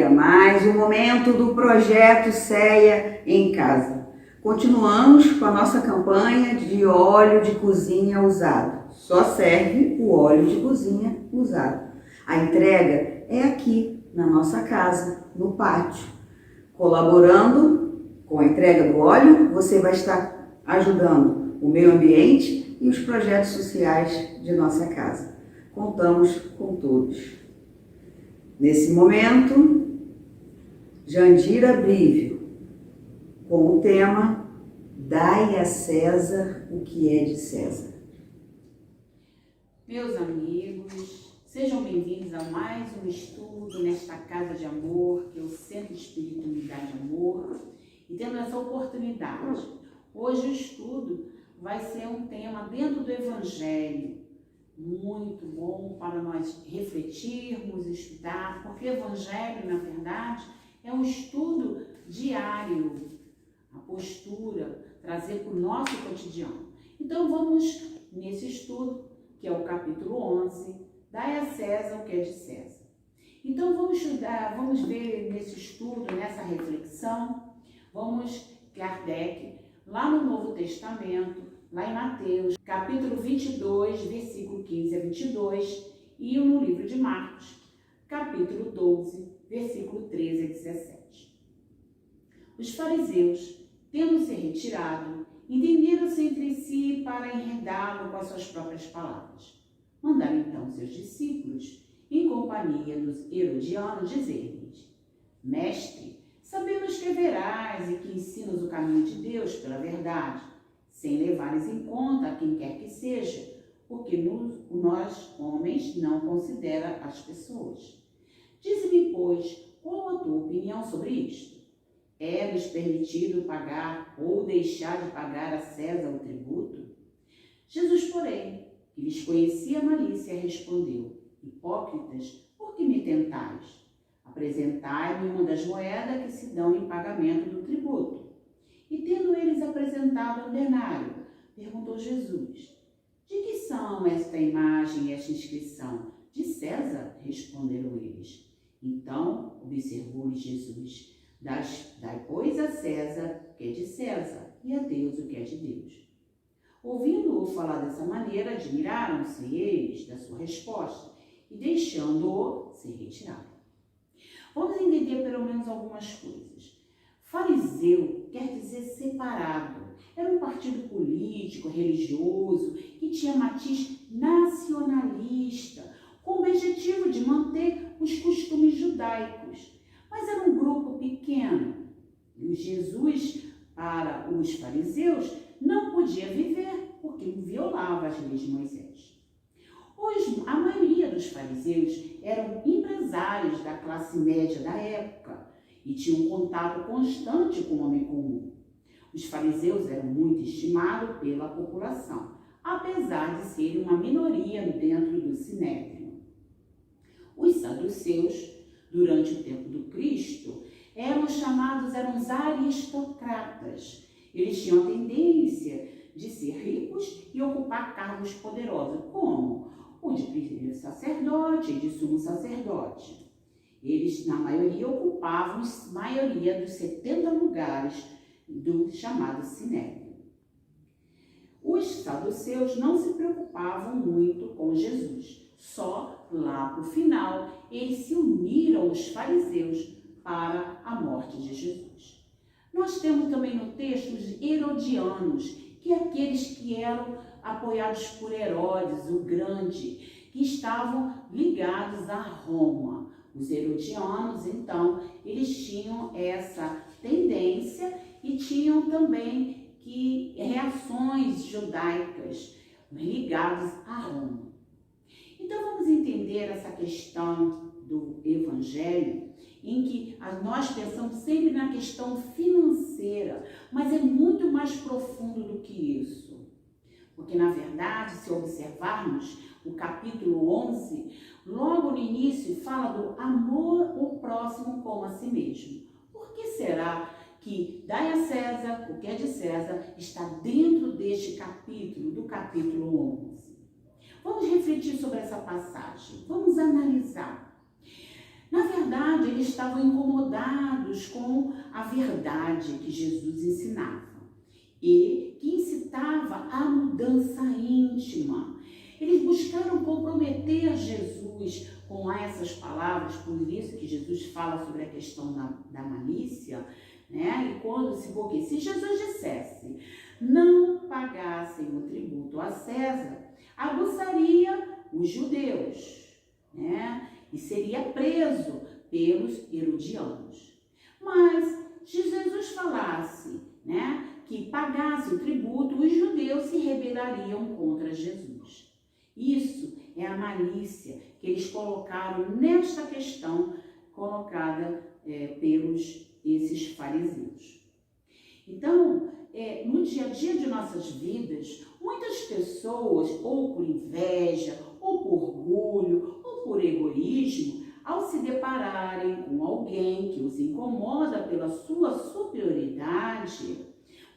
dia, mais um momento do projeto CEA em Casa. Continuamos com a nossa campanha de óleo de cozinha usado. Só serve o óleo de cozinha usado. A entrega é aqui, na nossa casa, no pátio. Colaborando com a entrega do óleo, você vai estar ajudando o meio ambiente e os projetos sociais de nossa casa. Contamos com todos. Nesse momento, Jandira Brívio, com o tema Dai a César o que é de César. Meus amigos, sejam bem-vindos a mais um estudo nesta Casa de Amor, que é o Centro Espírita Unidade Amor. E tendo essa oportunidade, hoje o estudo vai ser um tema dentro do Evangelho, muito bom para nós refletirmos, estudar, porque o Evangelho, na verdade, é um estudo diário, a postura, trazer para o nosso cotidiano. Então vamos nesse estudo, que é o capítulo 11, Dai a César o que é de César. Então vamos estudar, vamos ver nesse estudo, nessa reflexão, vamos Kardec, lá no Novo Testamento, lá em Mateus, capítulo 22, versículo 15 a 22, e no livro de Marcos, capítulo 12, versículo 13 a 17. Os fariseus, tendo se retirado, entenderam-se entre si para enredá-lo com as suas próprias palavras. Mandaram então seus discípulos, em companhia dos herodianos, dizer-lhes: Mestre, sabemos que é veraz e que ensinas o caminho de Deus pela verdade, sem levares em conta a quem quer que seja, porque nós, homens, não considera as pessoas. Dize-me, pois, qual a tua opinião sobre isto? É-nos permitido pagar ou deixar de pagar a César o tributo? Jesus, porém, que lhes conhecia a malícia, respondeu: Hipócritas, por que me tentais? Apresentai-me uma das moedas que se dão em pagamento do tributo. E tendo eles apresentado o denário, perguntou Jesus: De que são esta imagem e esta inscrição? De César, responderam eles. Então observou-lhes Jesus: Dai, pois, a César o que é de César, e a Deus o que é de Deus. Ouvindo-o falar dessa maneira, admiraram-se eles da sua resposta, e deixando-o, se retiraram. Vamos entender pelo menos algumas coisas. Fariseu quer dizer separado. Era um partido político, religioso, que tinha matiz nacionalista, com o objetivo de manter os costumes judaicos. Mas era um grupo pequeno. E Jesus, para os fariseus, não podia viver, porque violava as leis de Moisés. A maioria dos fariseus eram empresários da classe média da época e tinham contato constante com o homem comum. Os fariseus eram muito estimados pela população, apesar de serem uma minoria dentro do Sinédrio. Os saduceus, durante o tempo do Cristo, eram os aristocratas. Eles tinham a tendência de ser ricos e ocupar cargos poderosos, como o de primeiro sacerdote e de sumo sacerdote. Eles, na maioria, ocupavam a maioria dos 70 lugares do chamado Sinédrio. Os saduceus não se preocupavam muito com Jesus. Só lá para o final, eles se uniram aos fariseus para a morte de Jesus. Nós temos também no texto os herodianos, que é aqueles que eram apoiados por Herodes, o Grande, que estavam ligados a Roma. Os herodianos, então, eles tinham essa tendência e tinham também reações judaicas ligadas a Roma. Então, vamos entender essa questão do Evangelho, em que nós pensamos sempre na questão financeira, mas é muito mais profundo do que isso. Porque, na verdade, se observarmos o capítulo 11, logo no início fala do amor ao próximo como a si mesmo. Por que será que dai a César o que é de César está dentro deste capítulo, do capítulo 11? Vamos refletir sobre essa passagem, vamos analisar. Na verdade, eles estavam incomodados com a verdade que Jesus ensinava e que incitava a mudança íntima. Eles buscaram comprometer Jesus com essas palavras, por isso que Jesus fala sobre a questão da malícia, né? Porque se Jesus dissesse, não pagassem o tributo a César, aguçaria os judeus, né? E seria preso pelos herodianos. Mas se Jesus falasse, né, que pagasse o tributo, os judeus se rebelariam contra Jesus. Isso é a malícia que eles colocaram nesta questão colocada pelos esses fariseus. Então, no dia a dia de nossas vidas, muitas pessoas, ou por inveja, ou por orgulho, ou por egoísmo, ao se depararem com alguém que os incomoda pela sua superioridade,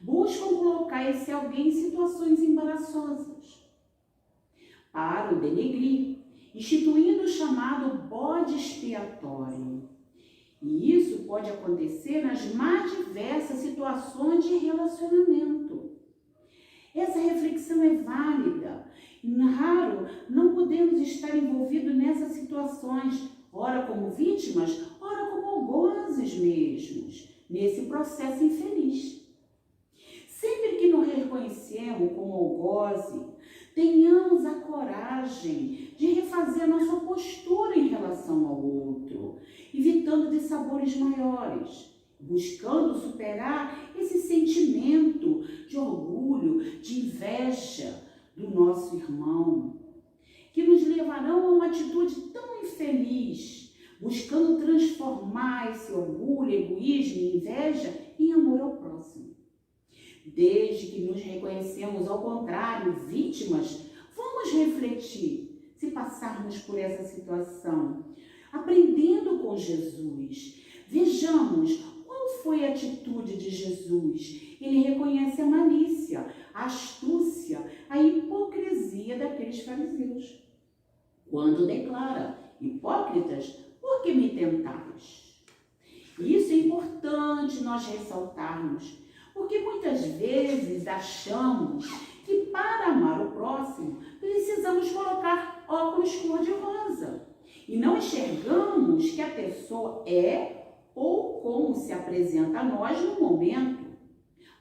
buscam colocar esse alguém em situações embaraçosas para o denegrir, instituindo o chamado bode expiatório. E isso pode acontecer nas mais diversas situações de relacionamento. Essa reflexão é válida. Raro não podemos estar envolvidos nessas situações, ora como vítimas, ora como algozes mesmos, nesse processo infeliz. Sempre que nos reconhecemos como algoze, tenhamos a coragem de refazer nossa postura em relação ao outro, evitando dissabores maiores, buscando superar esse sentimento de orgulho, de inveja do nosso irmão, que nos levarão a uma atitude tão infeliz, buscando transformar esse orgulho, egoísmo e inveja em amor ao próximo. Desde que nos reconhecemos, ao contrário, vítimas, vamos refletir se passarmos por essa situação, aprendendo com Jesus. Vejamos qual foi a atitude de Jesus. Ele reconhece a malícia, a astúcia, a hipocrisia daqueles fariseus, quando declara: hipócritas, por que me tentais? Isso é importante nós ressaltarmos, porque muitas vezes achamos que para amar o próximo precisamos colocar óculos cor-de-rosa e não enxergamos que a pessoa é ou como se apresenta a nós no momento.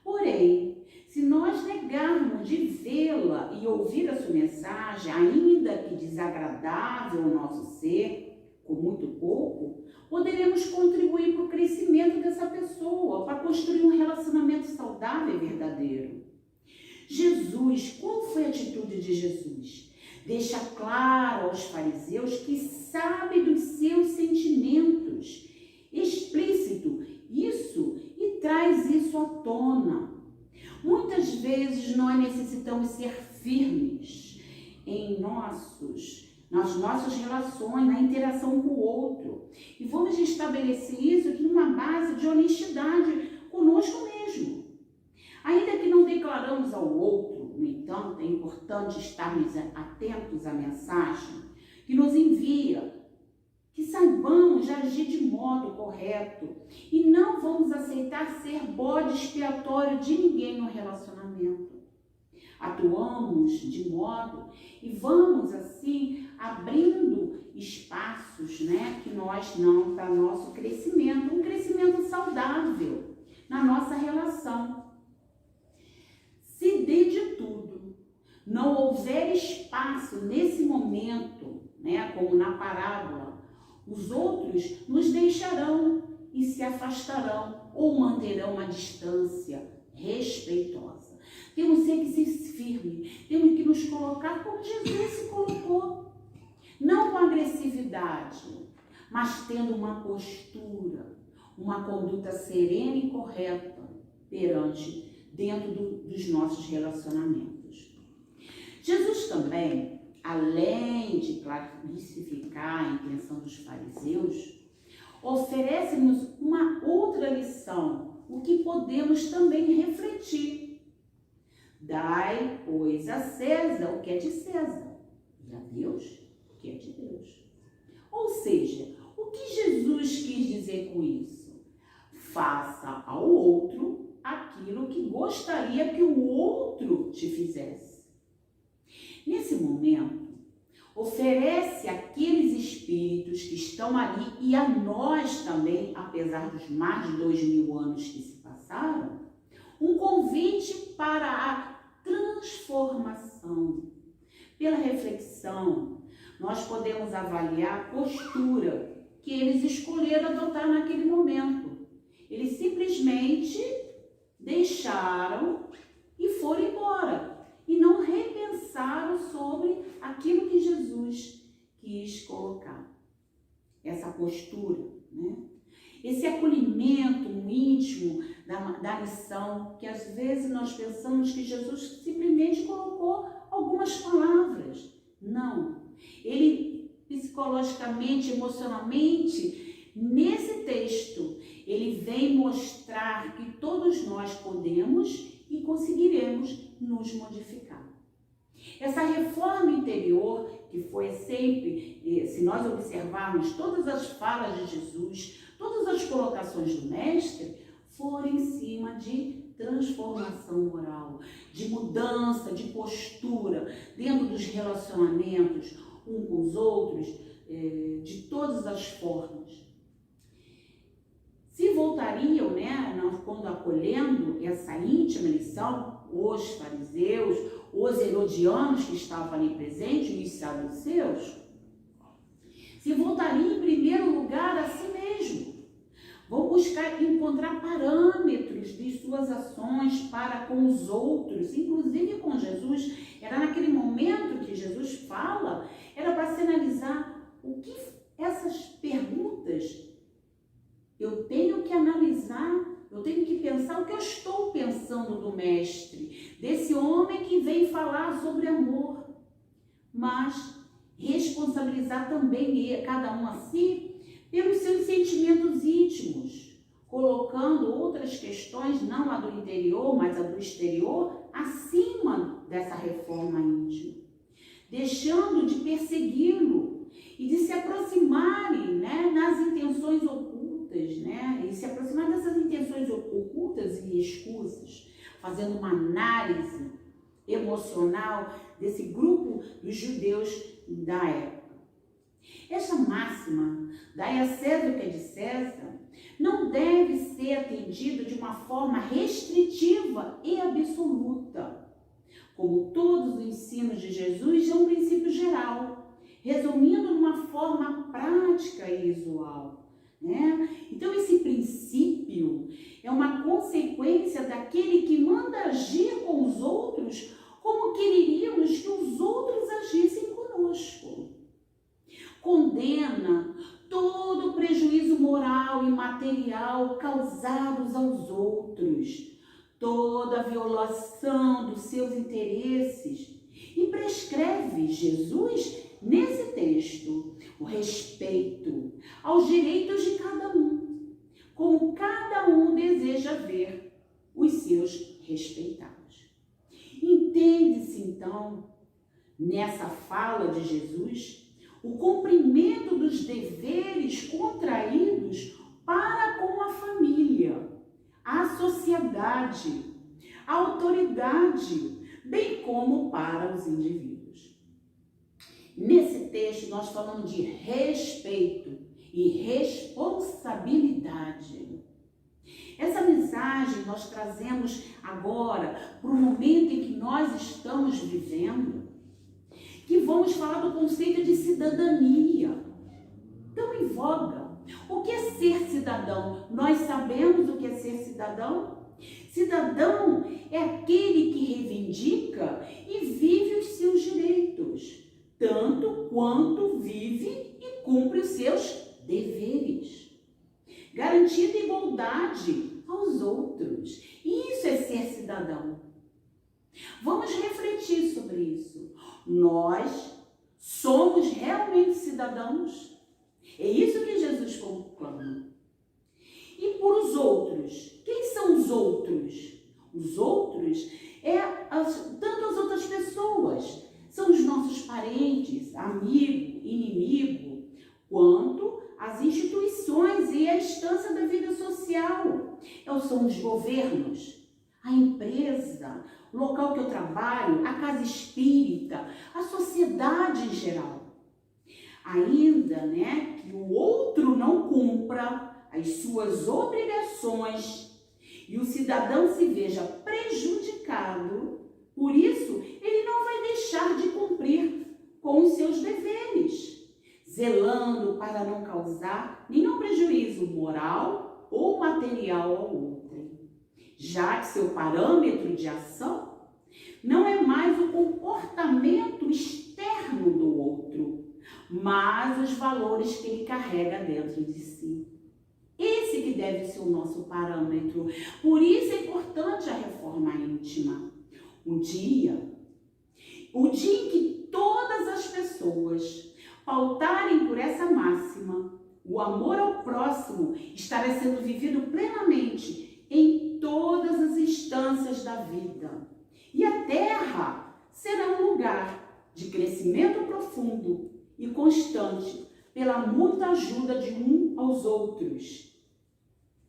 Porém, se nós negarmos de vê-la e ouvir a sua mensagem, ainda que desagradável ao nosso ser, com muito pouco, poderemos contribuir para o crescimento dessa pessoa, para construir um relacionamento saudável e verdadeiro. Jesus, qual foi a atitude de Jesus? Deixa claro aos fariseus que sabe dos seus sentimentos, explícito isso, e traz isso à tona. Muitas vezes nós necessitamos ser firmes nas nossas relações, na interação com o outro. E vamos estabelecer isso numa base de honestidade conosco mesmo. Ainda que não declaramos ao outro, no entanto, é importante estarmos atentos à mensagem que nos envia, que saibamos agir de modo correto e não vamos aceitar ser bode expiatório de ninguém no relacionamento. Atuamos de modo e vamos assim abrindo espaços, que nós não, para nosso crescimento, um crescimento saudável na nossa relação. Se dê de tudo, não houver espaço nesse momento, como na parábola, os outros nos deixarão e se afastarão ou manterão uma distância respeitosa. Temos que ser firmes, temos que nos colocar como Jesus se colocou. Não com agressividade, mas tendo uma postura, uma conduta serena e correta dentro dos nossos relacionamentos. Jesus também, além de clarificar a intenção dos fariseus, oferece-nos uma outra lição, o que podemos também refletir. Dai, pois, a César o que é de César, e a Deus o que é de Deus. Ou seja, o que Jesus quis dizer com isso? Faça ao outro aquilo que gostaria que o outro te fizesse. Nesse momento, oferece àqueles espíritos que estão ali e a nós também, apesar dos mais de 2000 anos que se passaram, um convite para a transformação. Pela reflexão, nós podemos avaliar a postura que eles escolheram adotar naquele momento. Eles simplesmente deixaram e foram embora e não repensaram sobre aquilo que Jesus quis colocar. Essa postura, né? Esse acolhimento íntimo da lição, que às vezes nós pensamos que Jesus simplesmente colocou algumas palavras. Não. Ele psicologicamente, emocionalmente, nesse texto, ele vem mostrar que todos nós podemos e conseguiremos nos modificar. Essa reforma interior, que foi sempre, se nós observarmos todas as falas de Jesus, todas as colocações do Mestre, foram em cima de transformação moral, de mudança, de postura, dentro dos relacionamentos, uns com os outros, de todas as formas. Se voltariam, quando acolhendo essa íntima lição, os fariseus, os herodianos que estavam ali presentes, e os saduceus, se voltariam em primeiro lugar a si mesmo. Vão buscar encontrar parâmetros de suas ações para com os outros, inclusive com Jesus. Era naquele momento que Jesus fala, era para se analisar o que essas perguntas eu tenho que analisar, eu tenho que pensar o que eu estou pensando do Mestre, desse homem que vem falar sobre amor, mas responsabilizar também cada um a si pelos seus sentimentos íntimos, colocando outras questões, não a do interior, mas a do exterior, acima dessa reforma íntima, deixando de persegui-lo e de se aproximarem, nas intenções ocultas, e se aproximar dessas intenções ocultas e escusas, fazendo uma análise emocional desse grupo dos judeus da época. Esta máxima, dai a César o que é de César, não deve ser atendida de uma forma restritiva e absoluta. Como todos os ensinos de Jesus, é um princípio geral, resumindo numa forma prática e usual. Então, esse princípio é uma consequência daquele que manda agir com os outros como quereríamos que os outros agissem conosco. Condena todo o prejuízo moral e material causados aos outros, toda a violação dos seus interesses e prescreve Jesus, nesse texto, o respeito aos direitos de cada um, como cada um deseja ver os seus respeitados. Entende-se, então, nessa fala de Jesus, o cumprimento dos deveres contraídos para com a família, a sociedade, a autoridade, bem como para os indivíduos. Nesse texto, nós falamos de respeito e responsabilidade. Essa mensagem nós trazemos agora para o momento em que nós estamos vivendo, que vamos falar do conceito de cidadania, tão em voga. O que é ser cidadão? Nós sabemos o que é ser cidadão? Cidadão é aquele que reivindica e vive os seus direitos, tanto quanto vive e cumpre os seus deveres, garantindo igualdade aos outros. Isso é ser cidadão. Vamos refletir sobre isso. Nós somos realmente cidadãos? É isso que Jesus conclama. E por os outros? Quem são os outros? Os outros tanto as outras pessoas, são os nossos parentes, amigo, inimigo, quanto as instituições é a instância da vida social. São os governos, a empresa, o local que eu trabalho, a casa espírita, a sociedade em geral. Ainda, que o outro não cumpra as suas obrigações e o cidadão se veja prejudicado, por isso ele não vai deixar de cumprir com os seus deveres, zelando para não causar nenhum prejuízo moral ou material ao outro, já que seu parâmetro de ação não é mais o comportamento externo do outro, mas os valores que ele carrega dentro de si. Esse que deve ser o nosso parâmetro. Por isso é importante a reforma íntima. O dia em que todas as pessoas pautarem por essa máxima, o amor ao próximo estará sendo vivido plenamente em todas as instâncias da vida. E a Terra será um lugar de crescimento profundo e constante pela mútua ajuda de um aos outros.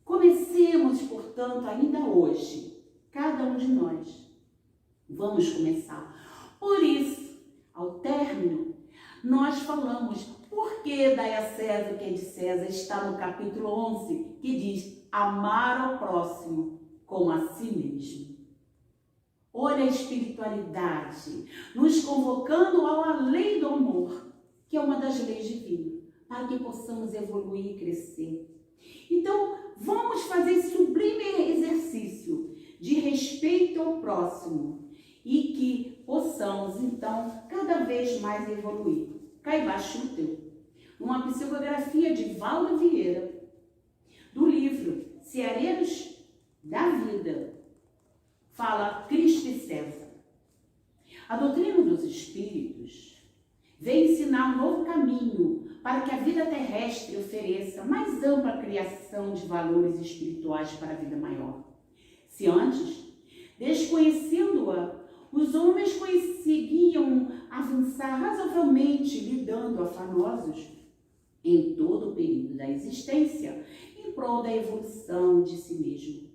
Comecemos, portanto, ainda hoje, cada um de nós. Vamos começar. Por isso, ao término, nós falamos por que dai a César o que é de César, está no capítulo 11, que diz amar ao próximo como a si mesmo. Olha a espiritualidade, nos convocando à lei do amor, que é uma das leis divinas, para que possamos evoluir e crescer. Então, vamos fazer esse sublime exercício de respeito ao próximo e que possamos, então, cada vez mais evoluir. Cá embaixo no teu. Uma psicografia de Valdo Vieira, do livro Ceareiros da Vida, fala Cristo e César. A doutrina dos Espíritos vem ensinar um novo caminho para que a vida terrestre ofereça mais ampla criação de valores espirituais para a vida maior. Se antes, desconhecendo-a, os homens conseguiam avançar razoavelmente, lidando afanosos em todo o período da existência, em prol da evolução de si mesmo.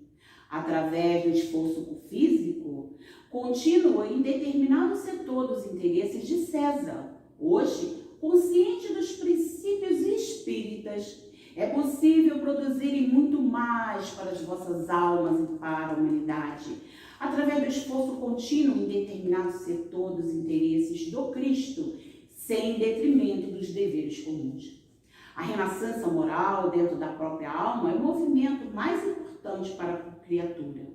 Através do esforço físico contínuo em determinado setor dos interesses de César, hoje, consciente dos princípios espíritas, é possível produzirem muito mais para as vossas almas e para a humanidade, através do esforço contínuo em determinado setor dos interesses do Cristo, sem detrimento dos deveres comuns. A renascença moral dentro da própria alma é o movimento mais importante para a criatura.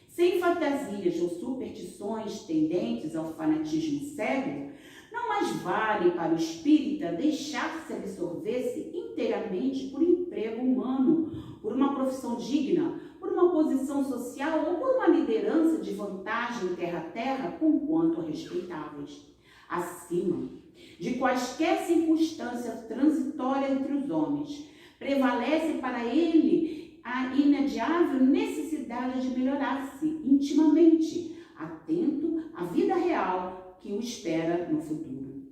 Sem fantasias ou superstições tendentes ao fanatismo cego, não mais vale para o espírita deixar-se absorver-se inteiramente por emprego humano, por uma profissão digna, por uma posição social ou por uma liderança de vantagem terra a terra, conquanto respeitáveis. Acima de quaisquer circunstância transitória entre os homens, prevalece para ele a inadiável necessidade de melhorar-se intimamente, atento à vida real que o espera no futuro.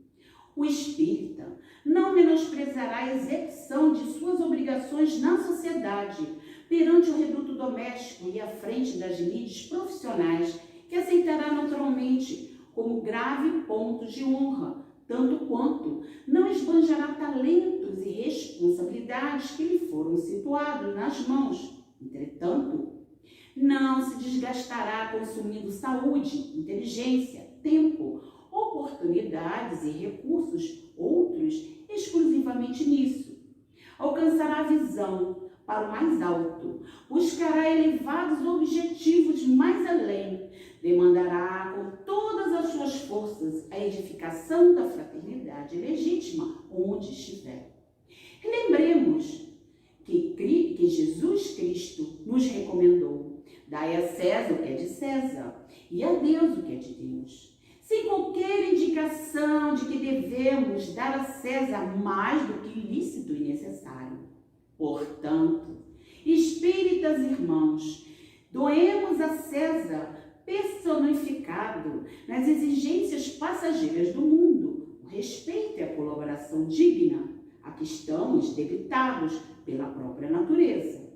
O espírita não menosprezará a execução de suas obrigações na sociedade, perante o reduto doméstico e à frente das lides profissionais, que aceitará naturalmente como grave ponto de honra, tanto quanto não esbanjará talentos e responsabilidades que lhe foram situados nas mãos. Entretanto, não se desgastará consumindo saúde, inteligência, tempo, oportunidades e recursos, outros exclusivamente nisso. Alcançará a visão para o mais alto, buscará elevados objetivos mais além, demandará com todas as suas forças a edificação da fraternidade legítima onde estiver. Lembremos que Jesus Cristo nos recomendou: dai a César o que é de César e a Deus o que é de Deus, sem qualquer indicação de que devemos dar a César mais do que lícito e necessário. Portanto, espíritas irmãos, doemos a César personificado nas exigências passageiras do mundo, o respeito e a colaboração digna, a que estamos debitados pela própria natureza.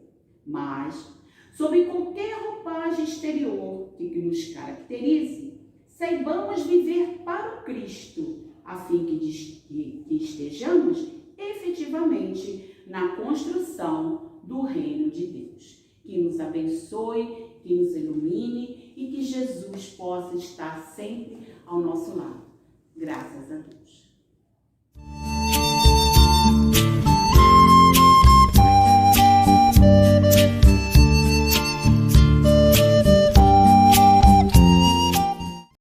Mas, sob qualquer roupagem exterior que nos caracterize, saibamos viver para o Cristo, a fim que estejamos efetivamente na construção do reino de Deus. Que nos abençoe, que nos ilumine e que Jesus possa estar sempre ao nosso lado. Graças a Deus.